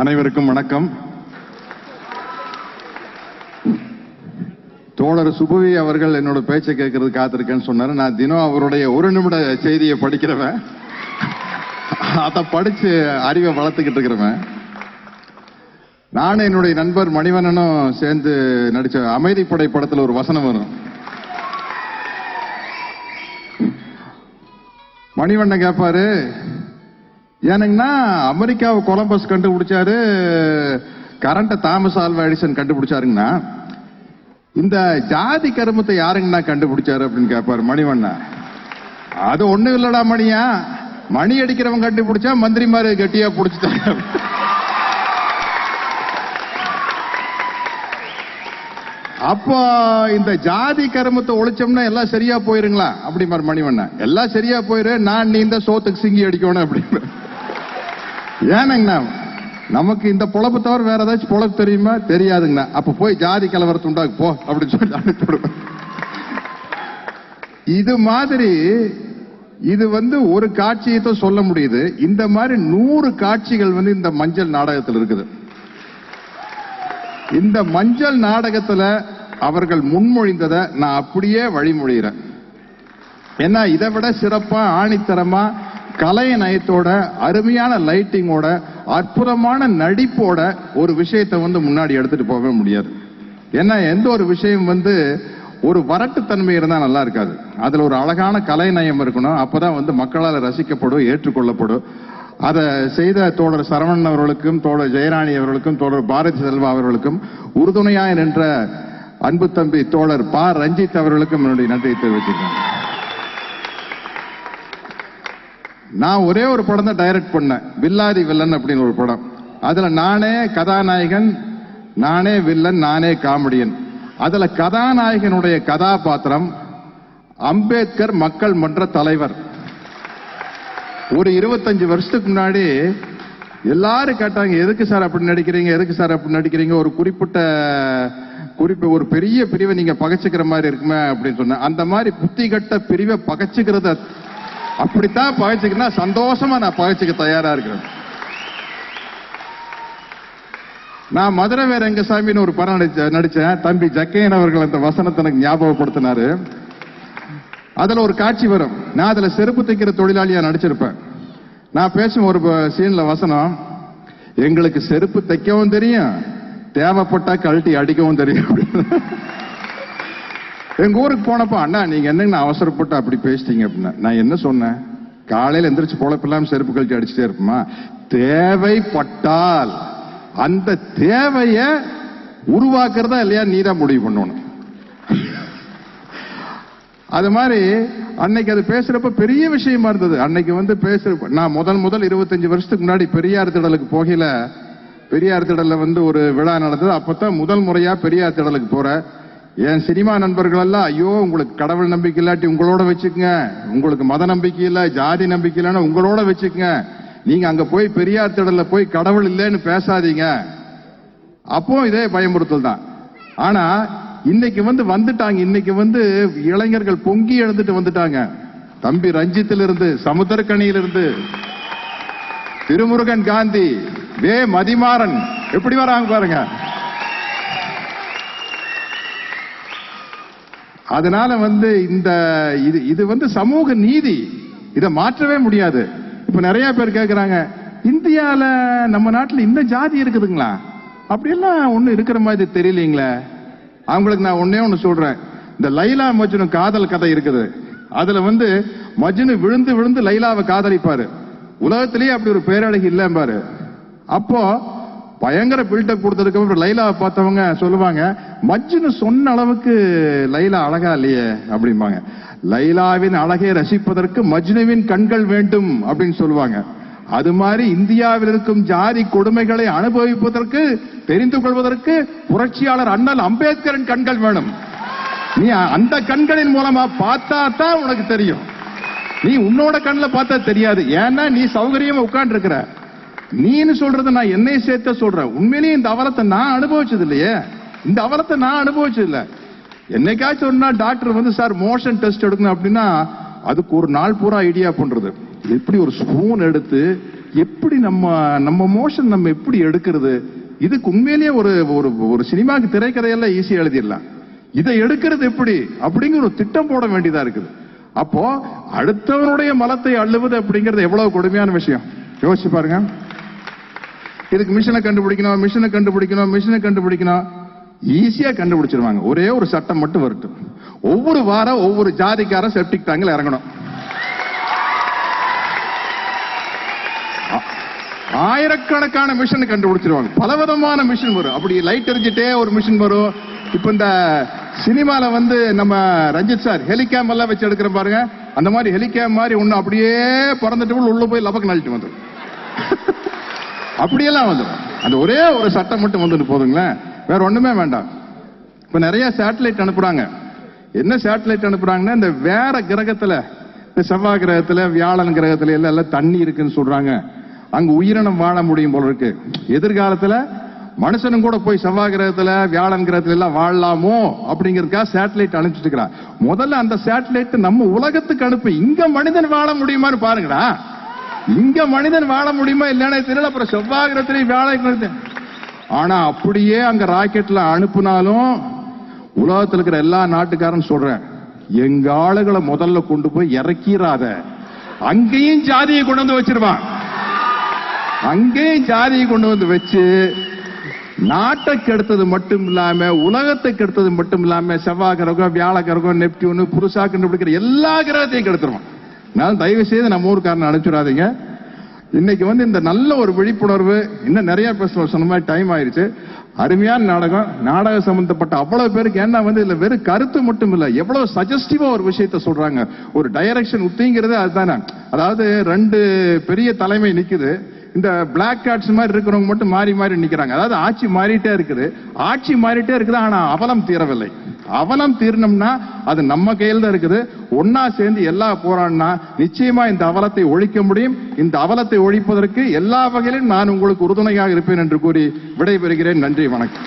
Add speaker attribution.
Speaker 1: அனைவருக்கும் வணக்கம். தோழர் சுபவி அவர்கள் என்னோட பேச்சை கேட்கறது காத்திருக்கேன்னு சொன்னாரு. நான் தினம் அவருடைய ஒரு நிமிட செய்தியை படிக்கிறவன், அதை படிச்சு அறிவை வளர்த்துக்கிட்டு இருக்கிறவன். நானும் என்னுடைய நண்பர் மணிவண்ணனும் சேர்ந்து நடிச்ச அமைதிப்படை படத்துல ஒரு வசனம் வரும். மணிவண்ணன் கேட்பாரு, ஏனுங்கன்னா அமெரிக்காவை கொலம்பஸ் கண்டுபிடிச்சாரு, கரண்ட தாமஸ் ஆல்வா எடிசன் கண்டுபிடிச்சாருங்கன்னா, இந்த ஜாதி கருமத்தை யாருங்கன்னா கண்டுபிடிச்சாரு அப்படின்னு கேட்பாரு மணிவண்ணன். அது ஒண்ணும் இல்லடா மணியா, மணி அடிக்கிறவன் கண்டுபிடிச்சா மந்திரி மாதிரி கட்டியா பிடிச்சிட்டாங்க. அப்போ இந்த ஜாதி கருமத்தை ஒழிச்சோம்னா எல்லாம் சரியா போயிருங்களா அப்படி மாதிரி மணிவண்ணன். எல்லாம் சரியா போயிரு, நான் நீ இந்த சோத்துக்கு சிங்கி அடிக்கணும் அப்படின்னு. ஏனுங்கண்ணா, நமக்கு இந்த பொழப்பு தவிர வேற ஏதாச்சும் பொழப்பு தெரியுமா? தெரியாதுங்கண்ணா. அப்ப போய் ஜாதி கலவரத்தை உண்டாக்கு போ அப்படின்னு சொல்லி அனுப்பிவிடுவேன். இது மாதிரி இது ஒரு காட்சியை சொல்ல முடியுது. இந்த மாதிரி 100 காட்சிகள் இந்த மஞ்சள் நாடகத்தில் இருக்குது. இந்த மஞ்சள் நாடகத்துல அவர்கள் முன்மொழிந்ததை நான் அப்படியே வழிமொழிகிறேன். ஏன்னா இதை விட சிறப்பா ஆணித்தரமா கலை நயத்தோட அருமையான லைட்டிங்கோட அற்புதமான நடிப்போட ஒரு விஷயத்தை முன்னாடி எடுத்துட்டு போக முடியாது. ஏன்னா எந்த ஒரு விஷயம் ஒரு வரட்டுத்தன்மை இருந்தா நல்லா இருக்காது. அதுல ஒரு அழகான கலை நயம் இருக்கணும். அப்பதான் மக்களால் ரசிக்கப்படும், ஏற்றுக்கொள்ளப்படும். அதை செய்த தோழர் சரவணன் அவர்களுக்கும், தோழர் ஜெயராணி அவர்களுக்கும், தோழர் பாரதி செல்வா அவர்களுக்கும், உறுதுணையாய் நின்ற அன்பு தம்பி தோழர் பா ரஞ்சித் அவர்களுக்கும் என்னுடைய நன்றியை தெரிவிச்சுக்கிறேன். நான் ஒரே ஒரு படம் தான் டைரக்ட் பண்ணேன், வில்லாதி வில்லன் அப்படின்னு ஒரு படம். அதுல நானே கதாநாயகன், நானே வில்லன், நானே காமெடியன். அதுல கதாநாயகனுடைய கதாபாத்திரம் அம்பேத்கர் மக்கள் மன்ற தலைவர். ஒரு 25 வருஷத்துக்கு முன்னாடி எல்லாரும் கேட்டாங்க, எதுக்கு சார் அப்படி நடிக்கிறீங்க, எதுக்கு சார் அப்படி நடிக்கிறீங்க, ஒரு ஒரு பெரிய பிரிவை நீங்க பகைச்சுக்கிற மாதிரி இருக்குமே அப்படின்னு சொன்ன. அந்த மாதிரி புத்தி கட்ட பிரிவை பகைச்சுக்கிறத அப்படித்தான் பகைச்சுக்கிறா சந்தோஷமா நான் பகைச்சுக்க தயாரா இருக்கிறேன். நான் மதுரை வேற ரங்கசாமின்னு ஒரு படம் நடிச்சேன். தம்பி ஜக்கையன் அவர்கள் அந்த வசனத்தை எனக்கு ஞாபகப்படுத்தினாரு. அதுல ஒரு காட்சி வரும். நான் அதுல செருப்பு தைக்கிற தொழிலாளியா நடிச்சிருப்பேன். நான் பேசும் ஒரு சீன்ல வசனம், எங்களுக்கு செருப்பு தைக்கவும் தெரியும், தேவைப்பட்டா கழட்டி அடிக்கவும் தெரியும். எங்க ஊருக்கு போனப்ப, அண்ணா நீங்க என்னங்க அவசரப்பட்டு அப்படி பேசிட்டீங்க அப்படின்னா, நான் என்ன சொன்னேன், காலையில எந்திரிச்சு பொழப்பெல்லாம் செருப்பு கழட்டி அடிச்சுட்டே இருப்போமா, தேவைப்பட்டால் அந்த தேவைய உருவாக்குறதா இல்லையா நீதான் முடிவு பண்ணணும். அது மாதிரி அன்னைக்கு அது பேசுறப்ப பெரிய விஷயமா இருந்தது. அன்னைக்கு பேசுற நான் முதல் 25 வருஷத்துக்கு முன்னாடி பெரியார் திடலுக்கு போகல. பெரியார் திடல்ல ஒரு விழா நடந்தது. அப்பதான் முதல் முறையா பெரியார் திடலுக்கு போற. என் சினிமா நண்பர்கள் எல்லாம், ஐயோ உங்களுக்கு கடவுள் நம்பிக்கை இல்லாட்டி உங்களோட வச்சுக்கங்க, உங்களுக்கு மத நம்பிக்கை இல்ல, ஜாதி நம்பிக்கை இல்லைன்னா உங்களோட வச்சுக்கங்க, நீங்க அங்க போய் பெரியார் திடல்ல போய் கடவுள் இல்லைன்னு பேசாதீங்க. அப்போ இதே பயமுறுத்தல் தான். ஆனா இன்னைக்கு வந்துட்டாங்க. இன்னைக்கு இளைஞர்கள் பொங்கி எழுந்துட்டு வந்துட்டாங்க. தம்பி ரஞ்சித்திலிருந்து, சமுத்திரக்கணியிலிருந்து, திருமுருகன் காந்தி, வே மதிமாறன் எப்படி வராங்க பாருங்க. அதனால இந்த இது சமூக நீதி, இதை மாற்றவே முடியாது. இப்ப நிறைய பேர் கேட்கிறாங்க, இந்தியால நம்ம நாட்டில் இந்த ஜாதி இருக்குதுங்களா? அப்படியெல்லாம் ஒண்ணு இருக்கிற மாதிரி தெரியலீங்களே. அவங்களுக்கு நான் ஒண்ணு சொல்றேன். இந்த லைலா மஜ்னு காதல் கதை இருக்குது. அதுல மஜ்னு விழுந்து விழுந்து லைலாவை காதலிப்பாரு. உலகத்திலேயே அப்படி ஒரு பேரழகி இல்ல பாரு. அப்போ பயங்கர பில்டப் கொடுத்ததுக்கு அப்புறம் லைலாவை பார்த்தவங்க சொல்லுவாங்க, மஜ்னு சொன்ன அளவுக்கு லைலா அழகா இல்லையே அப்படிம்பாங்க. லைலாவின் அழகை ரசிப்பதற்கு மஜ்னுவின் கண்கள் வேண்டும் அப்படின்னு சொல்லுவாங்க. அது மாதிரி இந்தியாவில் இருக்கும் ஜாதி கொடுமைகளை அனுபவிப்பதற்கு, தெரிந்து கொள்வதற்கு புரட்சியாளர் அண்ணல் அம்பேத்கரின் கண்கள் வேணும். நீ அந்த கண்களின் மூலமா பார்த்தா தான் உனக்கு தெரியும். நீ உன்னோட கண்ணில் பார்த்தா தெரியாது. ஏன்னா நீ சௌகரியமா உட்கார்ந்து இருக்கிற. நீன்னு சொல்றது நான் என்னை சேர்த்த சொல்றேன். உண்மையிலேயே இந்த அவலத்தை நான் அனுபவிச்சது இல்லையே. இந்த அவலத்தை நான் அனுபவிச்சது இல்லை. என்னைக்காச்சும் ஒரு நாள் டாக்டர் சார் மோஷன் டெஸ்ட் எடுக்கணும் அப்படின்னா அதுக்கு ஒரு நாள் பூரா ஐடியா பண்றது. எப்படி ஒரு ஸ்பூன் எடுத்து எப்படி நம்ம மோஷன் நம்ம எப்படி எடுக்கிறது? இதுக்கு உண்மையிலேயே ஒரு சினிமாக்கு திரைக்கதையெல்லாம் ஈஸியா எழுதிடலாம். இதை எடுக்கிறது எப்படி அப்படிங்கிற ஒரு திட்டம் போட வேண்டியதா இருக்குது. அப்போ அடுத்தவனுடைய மலத்தை அள்ளுவது அப்படிங்கிறது எவ்வளவு கொடுமையான விஷயம் யோசிச்சு பாருங்க. இதுக்கு மிஷினை கண்டுபிடிக்கணும். ஈஸியா கண்டுபிடிச்சிருவாங்க. ஒரே ஒரு சட்டம் மட்டும் வரட்டும். ஒவ்வொரு வாரம் ஒவ்வொரு ஜாதிக்கார செப்டிக் டேங்க்ல இறங்கணும். ஆயிரக்கணக்கான மிஷின் கண்டுபிடிச்சிருவாங்க. பலவிதமான மிஷின் வரும். அப்படி லைட் எரிஞ்சிட்டே ஒரு மிஷின் வரும். இப்ப இந்த சினிமால நம்ம ரஞ்சித் சார் ஹெலிகேம் எல்லாம் வச்சு எடுக்கிற பாருங்க, அந்த மாதிரி ஹெலிகேம் மாதிரி ஒண்ணு அப்படியே பறந்துட்டு உள்ள போய் லபக்கு நழிட்டு வந்துடும். அப்படியெல்லாம் வந்துடும். அந்த ஒரே ஒரு சட்டம் மட்டும் வந்துட்டு போதுங்களேன், வேற ஒண்ணுமே வேண்டாம். இப்ப நிறைய சேட்டலைட் அனுப்புறாங்க. என்ன சேட்டலைட் அனுப்புறாங்கன்னா, இந்த வேற கிரகத்துல, இந்த செவ்வாய் கிரகத்துல, வியாழன் கிரகத்துல எல்லாம் தண்ணி இருக்குன்னு சொல்றாங்க. அங்க உயிரினம் வாழ முடியும் போல இருக்கு. எதிர்காலத்துல மனுஷனும் கூட போய் செவ்வாய் கிரகத்துல, வியாழன் கிரகத்துல எல்லாம் வாழலாமோ அப்படிங்கிறதுக்காக சேட்டலைட் அனுப்பிச்சிட்டு இருக்கிறான். முதல்ல அந்த சேட்டலைட் நம்ம உலகத்துக்கு அனுப்பி இங்க மனிதன் வாழ முடியுமான்னு பாருங்கடா. இங்க மனிதன் வாழ முடியுமா இல்லைன்னா தெரியல. அப்புறம் செவ்வாய் கிரகத்திலேயே வியாழன் கிரகத்துல, ஆனா அப்படியே அங்க ராக்கெட்ல அனுப்புனாலும் உலகத்தில் இருக்கிற எல்லா நாட்டுக்காரன் சொல்றேன், எங்க ஆளுகளை முதல்ல கொண்டு போய் இறக்கிறாத. அங்கேயும் ஜாதியை கொண்டு வந்து வச்சிருவான். அங்கேயும் ஜாதியை கொண்டு வந்து வச்சு நாட்டை கெடுத்தது மட்டும் இல்லாம, உலகத்தை கெடுத்தது மட்டும் இல்லாம, செவ்வாய் கிரகம், வியாழ கிரகம், நெப்டியூன், புருஷா கண்டுபிடிக்கிற எல்லா கிரகத்தையும் கெடுத்துருவான். நான் தயவு செய்து நம்ம ஊருக்காரன் அனுப்பிச்சுடாதீங்க. இன்னைக்கு இந்த நல்ல ஒரு விழிப்புணர்வு, இன்னும் நிறைய பேசணும், சொன்ன மாதிரி டைம் ஆயிருச்சு. அருமையான நாடகம் சம்பந்தப்பட்ட அவ்வளவு பேருக்கு. ஏன்னா இதுல வெறும் கருத்து மட்டும் இல்ல, எவ்வளவு சஜஸ்டிவா ஒரு விஷயத்த சொல்றாங்க. ஒரு டைரக்ஷன் உத்திங்கிறது அதுதானே. அதாவது ரெண்டு பெரிய தலைமை நிக்குது. இந்த பிளாக் கார்ட்ஸ் மாதிரி இருக்கிறவங்க மட்டும் மாறி மாறி நிக்கிறாங்க. அதாவது ஆட்சி மாறிட்டே இருக்குது. ஆனா அவலம் தீரவில்லை. அவலம் தீரணும்னா அது நம்ம கையில் தான் இருக்குது. ஒன்னா சேர்ந்து எல்லா போராடினா நிச்சயமா இந்த அவலத்தை ஒழிக்க முடியும். இந்த அவலத்தை ஒழிப்பதற்கு எல்லா வகையிலும் நான் உங்களுக்கு உறுதுணையாக இருப்பேன் என்று கூறி விடைபெறுகிறேன். நன்றி, வணக்கம்.